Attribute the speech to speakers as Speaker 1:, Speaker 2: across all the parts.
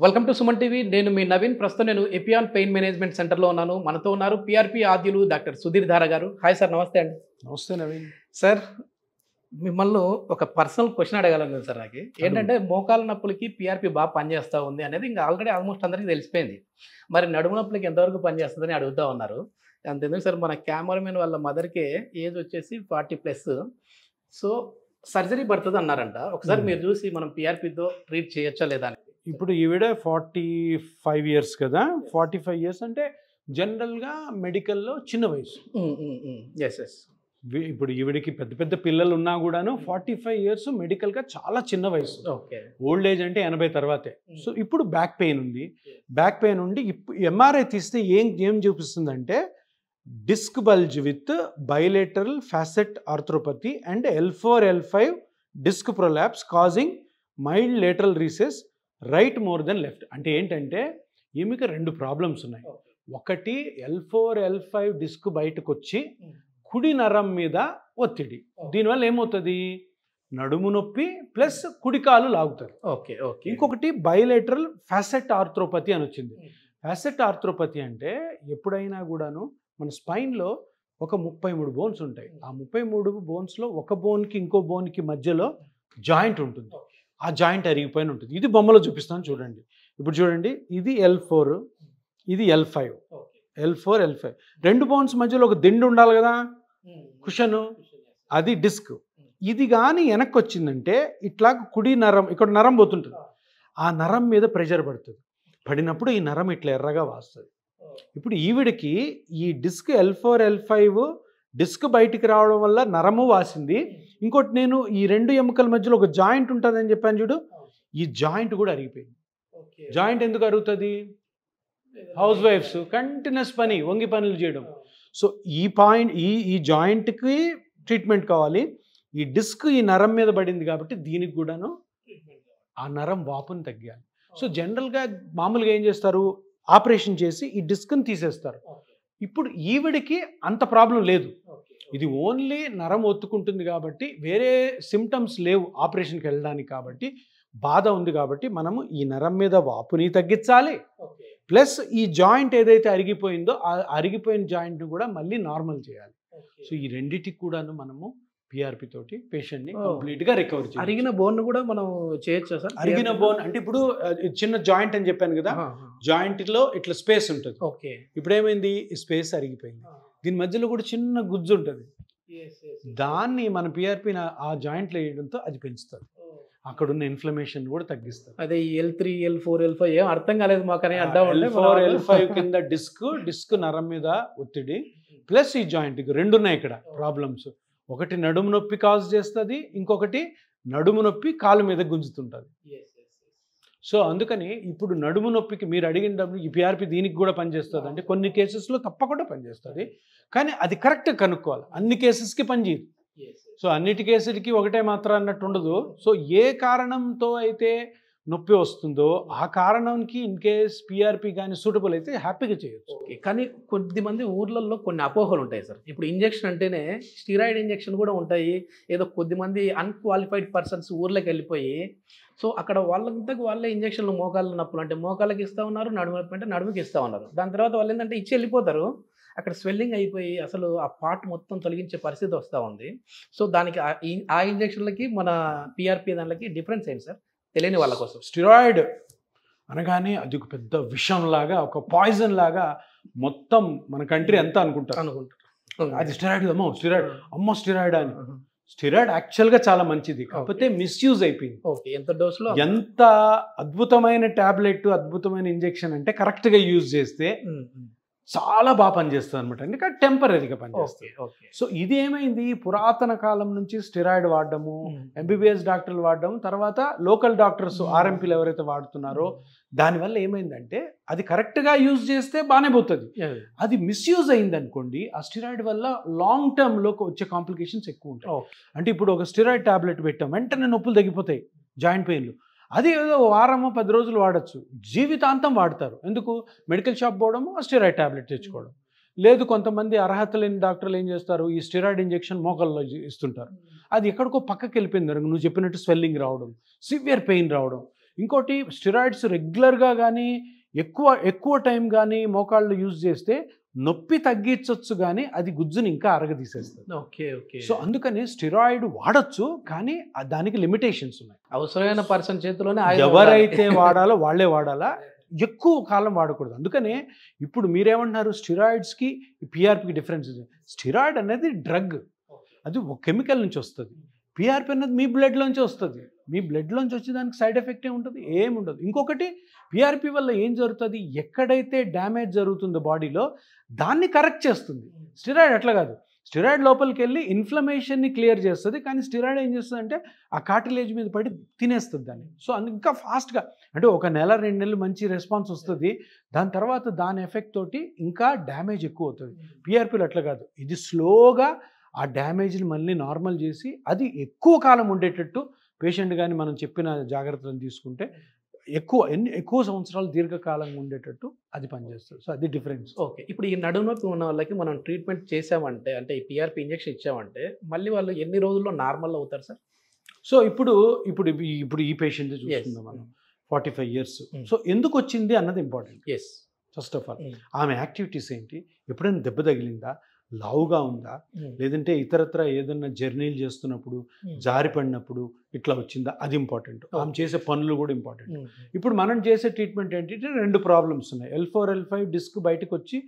Speaker 1: Welcome to Suman TV. నేను మీ నవీన్. ప్రస్తుతం నేను ఎపియాన్ పెయిన్ మేనేజ్మెంట్ సెంటర్లో ఉన్నాను. మనతో ఉన్నారు పిఆర్పి ఆద్యులు డాక్టర్ సుధీర్ ధార గారు. హాయ్ సార్, నమస్తే అండి.
Speaker 2: నమస్తే నవీన్.
Speaker 1: సార్, మిమ్మల్ని ఒక పర్సనల్ క్వశ్చన్ అడగాలని సార్. నాకు ఏంటంటే మోకాల నొప్పులకి పిఆర్పి బాగా పనిచేస్తూ ఉంది అనేది ఇంకా ఆల్రెడీ ఆల్మోస్ట్ అందరికీ తెలిసిపోయింది. మరి నడుము నొప్పులకి ఎంతవరకు పనిచేస్తుందని అడుగుతూ ఉన్నారు. అంతేందుకు సార్, మన కెమెరామెన్ వాళ్ళ మదర్కే ఏజ్ వచ్చేసి 40+. సో సర్జరీ పడుతుంది అన్నారంట. ఒకసారి మీరు చూసి మనం పిఆర్పితో ట్రీట్ చేయొచ్చా లేదా అని.
Speaker 2: ఇప్పుడు ఈవిడ 45 years కదా. 45 years అంటే జనరల్గా మెడికల్లో చిన్న వయసు.
Speaker 1: Yes yes.
Speaker 2: ఇప్పుడు ఈవిడికి పెద్ద పెద్ద పిల్లలు ఉన్నా కూడాను 45 years మెడికల్గా చాలా చిన్న వయసు.
Speaker 1: ఓకే.
Speaker 2: ఓల్డ్ ఏజ్ అంటే 80 తర్వాతే. సో ఇప్పుడు బ్యాక్ పెయిన్ ఉంది. బ్యాక్ పెయిన్ ఉండి ఇప్పుడు ఎంఆర్ఐ తీస్తే ఏం చూపిస్తుందంటే disc bulge with bilateral facet arthropathy and L4 L5 disc prolapse causing mild lateral recess right more than left. అంటే ఏంటంటే ఈమెకి 2 ప్రాబ్లమ్స్ ఉన్నాయి. ఒకటి L4 L5 డిస్క్ బయటకు వచ్చి కుడి నరం మీద ఒత్తిడి. దీనివల్ల ఏమవుతుంది, నడుము నొప్పి ప్లస్ కుడికాలు లాగుతారు.
Speaker 1: Okay okay.
Speaker 2: ఇంకొకటి బైలేటరల్ ఫ్యాసెట్ ఆర్థ్రోపతి అని వచ్చింది. ఫ్యాసెట్ ఆర్థ్రోపతి అంటే ఎప్పుడైనా కూడాను మన స్పైన్లో ఒక 33 బోన్స్ ఉంటాయి. ఆ 33 బోన్స్లో ఒక బోన్కి ఇంకో బోన్కి మధ్యలో జాయింట్ ఉంటుంది. ఆ జాయింట్ అరిగిపోయిన ఉంటుంది. ఇది బొమ్మలో చూపిస్తాను చూడండి. ఇప్పుడు చూడండి, ఇది L4, ఇది L5. L4 L5 2 బోన్స్ మధ్యలో ఒక దిండు ఉండాలి కదా, కుషను, అది డిస్క్. ఇది కానీ వెనక్కి వచ్చిందంటే ఇట్లా కుడి నరం, ఇక్కడ నరం పోతుంటుంది, ఆ నరం మీద ప్రెషర్ పడుతుంది. పడినప్పుడు ఈ నరం ఇట్లా ఎర్రగా వాస్తుంది. ఇప్పుడు ఈవిడికి ఈ డిస్క్ L4 L5 డిస్క్ బయటికి రావడం వల్ల నరము వాసింది. ఇంకోటి, నేను ఈ 2 ఎముకల మధ్యలో ఒక జాయింట్ ఉంటుందని చెప్పాను చూడు, ఈ జాయింట్ కూడా అరిగిపోయింది. జాయింట్ ఎందుకు అరుగుతుంది? హౌస్ వైఫ్స్ కంటిన్యూస్ పని, వంగి పనులు చేయడం. సో ఈ పాయింట్, ఈ జాయింట్కి ట్రీట్మెంట్ కావాలి. ఈ డిస్క్ ఈ నరం మీద పడింది కాబట్టి దీనికి కూడాను ఆ నరం వాపుని తగ్గాలి. సో జనరల్గా మామూలుగా ఏం చేస్తారు, ఆపరేషన్ చేసి ఈ డిస్క్ని తీసేస్తారు. ఇప్పుడు ఈవిడికి అంత ప్రాబ్లం లేదు. ఇది ఓన్లీ నరం ఒత్తుకుంటుంది కాబట్టి వేరే సిమ్టమ్స్ లేవు ఆపరేషన్కి వెళ్ళడానికి. కాబట్టి బాధ ఉంది కాబట్టి మనము ఈ నరం మీద వాపుని తగ్గించాలి, ప్లస్ ఈ జాయింట్ ఏదైతే అరిగిపోయిందో ఆ అరిగిపోయిన జాయింట్ని కూడా మళ్ళీ నార్మల్ చేయాలి. సో ఈ రెండింటికి కూడాను మనము పిఆర్పి తోటి పేషెంట్ని కంప్లీట్గా రికవర్ చేయాలి.
Speaker 1: అరిగిన బోన్ కూడా మనం చేయొచ్చా సార్?
Speaker 2: అరిగిన బోన్ అంటే ఇప్పుడు చిన్న జాయింట్ అని చెప్పాను కదా, జాయింట్లో ఇట్లా స్పేస్ ఉంటుంది.
Speaker 1: ఓకే.
Speaker 2: ఇప్పుడు ఏమైంది, స్పేస్ అరిగిపోయింది. దీని మధ్యలో కూడా చిన్న గుజ్జు ఉంటుంది. దాన్ని మన పిఆర్పి ఆ జాయింట్లో వేయడంతో అది పెంచుతుంది, అక్కడున్న ఇన్ఫ్లమేషన్ కూడా తగ్గిస్తారు.
Speaker 1: అదే L3 L4 L5 ఏం అర్థం కాలేదు మాకు అని అడ్డా.
Speaker 2: L4 L5 కింద డిస్క్ నరం మీద ఒత్తిడి ప్లస్ ఈ జాయింట్ 2 ఉన్నాయి ఇక్కడ ప్రాబ్లమ్స్. ఒకటి నడుము నొప్పి కాజ్ చేస్తుంది, ఇంకొకటి నడుము నొప్పి కాలు మీద గుంజుతుంటుంది. సో అందుకని ఇప్పుడు నడుము నొప్పికి మీరు అడిగినప్పుడు ఈ పిఆర్పి దీనికి కూడా పనిచేస్తుంది అంటే కొన్ని కేసెస్లో తప్పకుండా పనిచేస్తుంది. కానీ అది కరెక్ట్గా కనుక్కోవాలి, అన్ని కేసెస్కి పనిచేయదు. సో అన్నిటి కేసులకి ఒకటే మాత్రం అన్నట్టు ఉండదు. సో ఏ కారణంతో అయితే నొప్పి వస్తుందో ఆ కారణానికి ఇన్ కేస్ పిఆర్పి కానీ సూటబుల్ అయితే హ్యాపీగా చేయొచ్చు.
Speaker 1: కానీ కొద్దిమంది ఊర్లలో కొన్ని అపోహలు ఉంటాయి సార్. ఇప్పుడు ఇంజెక్షన్ అంటేనే స్టీరాయిడ్ ఇంజెక్షన్ కూడా ఉంటాయి. ఏదో కొద్దిమంది అన్క్వాలిఫైడ్ పర్సన్స్ ఊర్లోకి వెళ్ళిపోయి సో అక్కడ వాళ్ళంతకు వాళ్ళే ఇంజక్షన్లు మోకాళ్ళ నొప్పులు అంటే మోకాళ్ళకి ఇస్తూ ఉన్నారు, నడుము నొప్పి అంటే నడుముకి ఇస్తూ ఉన్నారు. దాని తర్వాత వాళ్ళు ఏంటంటే ఇచ్చి వెళ్ళిపోతారు. అక్కడ స్వెల్లింగ్ అయిపోయి అసలు ఆ పార్ట్ మొత్తం తొలగించే పరిస్థితి వస్తూ ఉంది. సో దానికి ఆ ఇంజక్షన్లకి మన పిఆర్పి దానికి డిఫరెన్స్ ఏంటి సార్, తెలియని వాళ్ళ కోసం?
Speaker 2: స్టిరాయిడ్ అనగానే అది ఒక పెద్ద విషం లాగా, ఒక పాయిజన్ లాగా మొత్తం మన కంట్రీ అంతా అనుకుంటారు. అది స్టిరాయిడ్, స్టిరాయిడ్ అని. స్టిరాయిడ్ యాక్చువల్గా చాలా మంచిది, కాకపోతే మిస్యూజ్ అయిపోయింది.
Speaker 1: ఎంత డోస్లో
Speaker 2: ఎంత అద్భుతమైన ట్యాబ్లెట్, అద్భుతమైన ఇంజెక్షన్ అంటే కరెక్ట్గా యూజ్ చేస్తే చాలా బాగా పనిచేస్తుంది అనమాట. ఎందుకంటే టెంపరీగా పనిచేస్తుంది. సో ఇది ఏమైంది, పురాతన కాలం నుంచి స్టెరాయిడ్ వాడడము, ఎంబీబీఎస్ డాక్టర్లు వాడడం, తర్వాత లోకల్ డాక్టర్స్ ఆర్ఎంపీలు ఎవరైతే వాడుతున్నారో దానివల్ల ఏమైందంటే అది కరెక్ట్గా యూజ్ చేస్తే బాగానే పోతుంది. అది మిస్యూజ్ అయింది అనుకోండి, ఆ స్టెరాయిడ్ వల్ల లాంగ్ టర్మ్లో వచ్చే కాంప్లికేషన్స్ ఎక్కువ ఉంటాయి. అంటే ఇప్పుడు ఒక స్టెరాయిడ్ ట్యాబ్లెట్ పెట్టాం వెంటనే నొప్పులు తగ్గిపోతాయి, జాయింట్ పెయిన్లు. అది ఏదో వారము 10 రోజులు వాడచ్చు, జీవితాంతం వాడతారు. ఎందుకు? మెడికల్ షాప్ పోవడము, ఆ స్టెరాయిడ్ ట్యాబ్లెట్ తెచ్చుకోవడం. లేదు, కొంతమంది అర్హత లేని డాక్టర్లు ఏం చేస్తారు, ఈ స్టెరాయిడ్ ఇంజెక్షన్ మోకాల్లో ఇస్తుంటారు. అది ఎక్కడికో పక్కకి వెళ్ళిపోయింది, నువ్వు చెప్పినట్టు స్వెల్లింగ్ రావడం, సివియర్ పెయిన్ రావడం. ఇంకోటి స్టెరాయిడ్స్ రెగ్యులర్గా కానీ ఎక్కువ టైం కానీ మోకాళ్ళు యూజ్ చేస్తే నొప్పి తగ్గించవచ్చు కానీ అది గుజ్జుని ఇంకా అరగదీసేస్తుంది.
Speaker 1: Okay okay.
Speaker 2: సో అందుకని స్టెరాయిడ్ వాడచ్చు, కానీ దానికి లిమిటేషన్స్ ఉన్నాయి.
Speaker 1: అవసరమైన పర్సన్ చేతిలోనే
Speaker 2: ఎవరైతే వాడాలో వాళ్ళే వాడాలా, ఎక్కువ కాలం వాడకూడదు. అందుకనే ఇప్పుడు మీరేమంటున్నారు, స్టెరాయిడ్స్కి పిఆర్పికి డిఫరెన్స్. స్టెరాయిడ్ అనేది డ్రగ్, అది ఒక కెమికల్ నుంచి వస్తుంది. పిఆర్పి అనేది మీ బ్లడ్లోంచి వస్తుంది. మీ బ్లడ్లోంచి వచ్చి దానికి సైడ్ ఎఫెక్ట్ ఏముంటుంది, ఏముండదు. ఇంకొకటి పిఆర్పి వల్ల ఏం జరుగుతుంది, ఎక్కడైతే డ్యామేజ్ జరుగుతుందో బాడీలో దాన్ని కరెక్ట్ చేస్తుంది. స్టెరాయిడ్ అట్లా కాదు. స్టెరాయిడ్ లోపలికి వెళ్ళి ఇన్ఫ్లమేషన్ని క్లియర్ చేస్తుంది, కానీ స్టెరాయిడ్ ఏం చేస్తుంది అంటే ఆ కార్టిలేజ్ మీద పడి తినేస్తుంది దాన్ని. సో ఇంకా ఫాస్ట్గా, అంటే ఒక నెల 2 నెలలు మంచి రెస్పాన్స్ వస్తుంది, దాని తర్వాత దాని ఎఫెక్ట్ తోటి ఇంకా డ్యామేజ్ ఎక్కువ అవుతుంది. పిఆర్పీలు అట్లా కాదు, ఇది స్లోగా ఆ డ్యామేజ్ని మళ్ళీ నార్మల్ చేసి అది ఎక్కువ కాలం ఉండేటట్టు పేషెంట్ కానీ మనం చెప్పిన జాగ్రత్తలను తీసుకుంటే ఎక్కువ సంవత్సరాలు దీర్ఘకాలంగా ఉండేటట్టు అది పనిచేస్తుంది. సో అది డిఫరెన్స్.
Speaker 1: ఓకే. ఇప్పుడు ఈ నడుము నొప్పి ఉన్న వాళ్ళకి మనం ట్రీట్మెంట్ చేసామంటే, అంటే ఈ పిఆర్పి ఇంజెక్షన్ ఇచ్చామంటే మళ్ళీ వాళ్ళు ఎన్ని రోజుల్లో నార్మల్ అవుతారు సార్?
Speaker 2: సో ఇప్పుడు ఈ పేషెంట్ చూస్తున్నాం మనం, 45 years. సో ఎందుకు వచ్చింది అన్నది ఇంపార్టెంట్. ఫస్ట్ ఆఫ్ ఆల్ ఆమె యాక్టివిటీస్ ఏంటి, ఎప్పుడైనా దెబ్బ తగిలిందా, లావుగా ఉందా, లేదంటే ఇతరత్ర ఏదన్నా జర్నీలు చేస్తున్నప్పుడు జారిపడినప్పుడు ఇట్లా వచ్చిందా, అది ఇంపార్టెంట్. ఆమె చేసే పనులు కూడా ఇంపార్టెంట్. ఇప్పుడు మనం చేసే ట్రీట్మెంట్ ఏంటంటే 2 ప్రాబ్లమ్స్ ఉన్నాయి. L4 L5 డిస్క్ బయటకు వచ్చి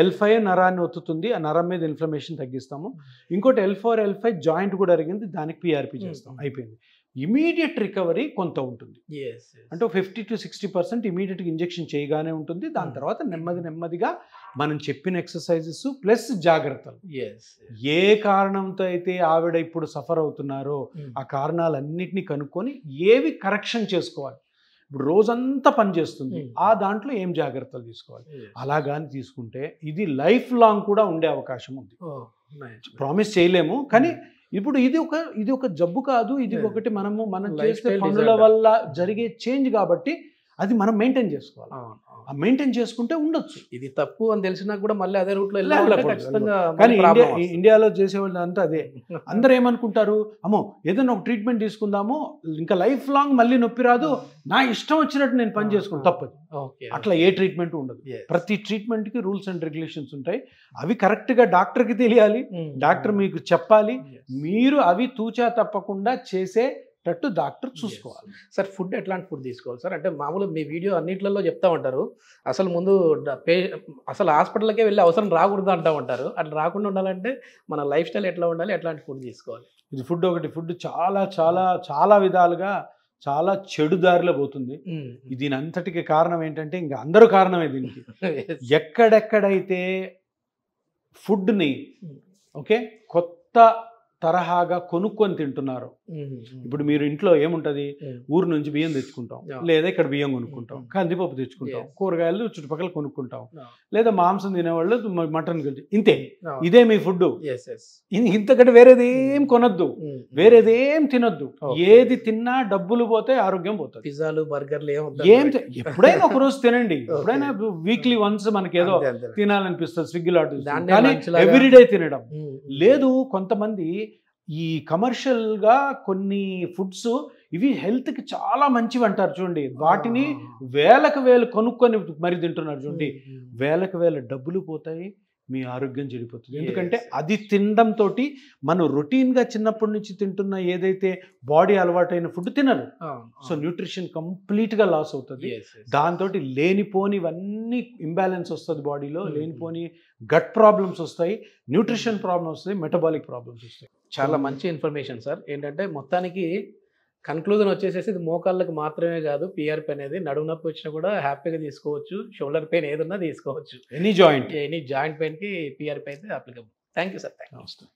Speaker 2: L5 నరాన్ని ఒత్తుతుంది, ఆ నరం మీద ఇన్ఫ్లమేషన్ తగ్గిస్తాము. ఇంకోటి L4 L5 జాయింట్ కూడా అరిగింది, దానికి పిఆర్పి చేస్తాం, అయిపోయింది. ఇమీడియట్ రికవరీ కొంత ఉంటుంది, అంటే 50 to 60% ఇమీడియట్గా ఇంజెక్షన్ చేయగానే ఉంటుంది. దాని తర్వాత నెమ్మదిగా మనం చెప్పిన ఎక్సర్సైజెస్ ప్లస్ జాగ్రత్తలు, ఏ కారణంతో అయితే ఆవిడ ఇప్పుడు సఫర్ అవుతున్నారో ఆ కారణాలన్నింటినీ కనుక్కొని ఏవి కరెక్షన్ చేసుకోవాలి. ఇప్పుడు రోజంతా పనిచేస్తుంది, ఆ దాంట్లో ఏం జాగ్రత్తలు తీసుకోవాలి, అలాగాని తీసుకుంటే ఇది లైఫ్ లాంగ్ కూడా ఉండే అవకాశం ఉంది. ప్రామిస్ చేయలేము, కానీ ఇప్పుడు ఇది ఒక జబ్బు కాదు, ఇది ఒకటి మనం చేసే పనుల వల్ల జరిగే చేంజ్ కాబట్టి అది మనం మెయింటైన్ చేసుకోవాలి. ఆ మెయింటైన్ చేసుకుంటే ఉండొచ్చు.
Speaker 1: ఇది తప్పు అని తెలిసినా కూడా మళ్ళీ అదే రూట్లో
Speaker 2: కానీ ఇండియాలో చేసేవాళ్ళు అంతా అదే. అందరూ ఏమనుకుంటారు, అమ్మో ఏదైనా ఒక ట్రీట్మెంట్ తీసుకుందాము, ఇంకా లైఫ్ లాంగ్ మళ్ళీ నొప్పి రాదు, నా ఇష్టం వచ్చినట్టు నేను పని చేసుకుని తప్పదు. అట్లా ఏ ట్రీట్మెంట్ ఉండదు. ప్రతి ట్రీట్మెంట్కి రూల్స్ అండ్ రెగ్యులేషన్స్ ఉంటాయి. అవి కరెక్ట్గా డాక్టర్కి తెలియాలి, డాక్టర్ మీకు చెప్పాలి, మీరు అవి తూచా తప్పకుండా చేసేటట్టు డాక్టర్ చూసుకోవాలి.
Speaker 1: సార్ ఫుడ్ ఎట్లాంటి ఫుడ్ తీసుకోవాలి సార్? అంటే మామూలు మీ వీడియో అన్నింటిలో చెప్తా ఉంటారు, అసలు ముందు అసలు హాస్పిటల్కే వెళ్ళి అవసరం రాకూడదు అంటూ ఉంటారు. అట్లా రాకుండా ఉండాలంటే మన లైఫ్ స్టైల్ ఎట్లా ఉండాలి, ఎట్లాంటి ఫుడ్ తీసుకోవాలి?
Speaker 2: ఇది ఫుడ్ చాలా చాలా చాలా విధాలుగా చాలా చెడు దారిలో పోతుంది. దీని అంతటికి కారణం ఏంటంటే ఇంకా అందరూ కారణమే దీనికి. ఎక్కడెక్కడైతే ఫుడ్ని కొత్త తరహాగా కొనుక్కొని తింటున్నారు. ఇప్పుడు మీరు ఇంట్లో ఏముంటది, ఊరు నుంచి బియ్యం తెచ్చుకుంటాం, లేదా ఇక్కడ బియ్యం కొనుక్కుంటాం, కందిపప్పు తెచ్చుకుంటాం, కూరగాయలు చుట్టుపక్కల కొనుక్కుంటాం, లేదా మాంసం తినేవాళ్ళు మటన్ ఇంతే. ఇదే మీ ఫుడ్. ఇంతకంటే వేరేదేం కొనొద్దు, వేరేదేం తినొద్దు. ఏది తిన్నా డబ్బులు పోతే ఆరోగ్యం పోతుంది.
Speaker 1: పిజ్జాలు బర్గర్లు
Speaker 2: ఏం ఎప్పుడైనా ఒక రోజు తినండి, ఎప్పుడైనా వీక్లీ వన్స్ మనకి ఏదో తినాలనిపిస్తుంది స్విగ్గీలో, కానీ ఎవ్రీడే తినడం లేదు. కొంతమంది ఈ కమర్షియల్గా కొన్ని ఫుడ్స్ ఇవి హెల్త్కి చాలా మంచివి అంటారు చూడండి, వాటిని వేలు కొనుక్కొని మరి తింటున్నారు చూడండి, వేల డబ్బులు పోతాయి, మీ ఆరోగ్యం చెడిపోతుంది. ఎందుకంటే అది తినడంతో మనం రొటీన్గా చిన్నప్పటి నుంచి తింటున్న ఏదైతే బాడీ అలవాటైన ఫుడ్ తినరు. సో న్యూట్రిషన్ కంప్లీట్గా లాస్ అవుతుంది. దాంతో లేనిపోనివన్నీ ఇంబ్యాలెన్స్ వస్తుంది బాడీలో, లేనిపోని గట్ ప్రాబ్లమ్స్ వస్తాయి, న్యూట్రిషన్ ప్రాబ్లమ్స్ వస్తాయి, మెటబాలిక్ ప్రాబ్లమ్స్ వస్తాయి.
Speaker 1: చాలా మంచి ఇన్ఫర్మేషన్ సార్. ఏంటంటే మొత్తానికి కన్క్లూజన్ వచ్చేసేసి ఇది మోకాళ్ళకి మాత్రమే కాదు, పిఆర్పి అనేది నడుము నొప్పి వచ్చినా కూడా హ్యాపీగా తీసుకోవచ్చు, షోల్డర్ పెయిన్ ఏదన్నా తీసుకోవచ్చు,
Speaker 2: ఎనీ జాయింట్
Speaker 1: పెయిన్కి పిఆర్పి అయితే అప్లికబుల్. Thank you sir.
Speaker 2: నమస్తే.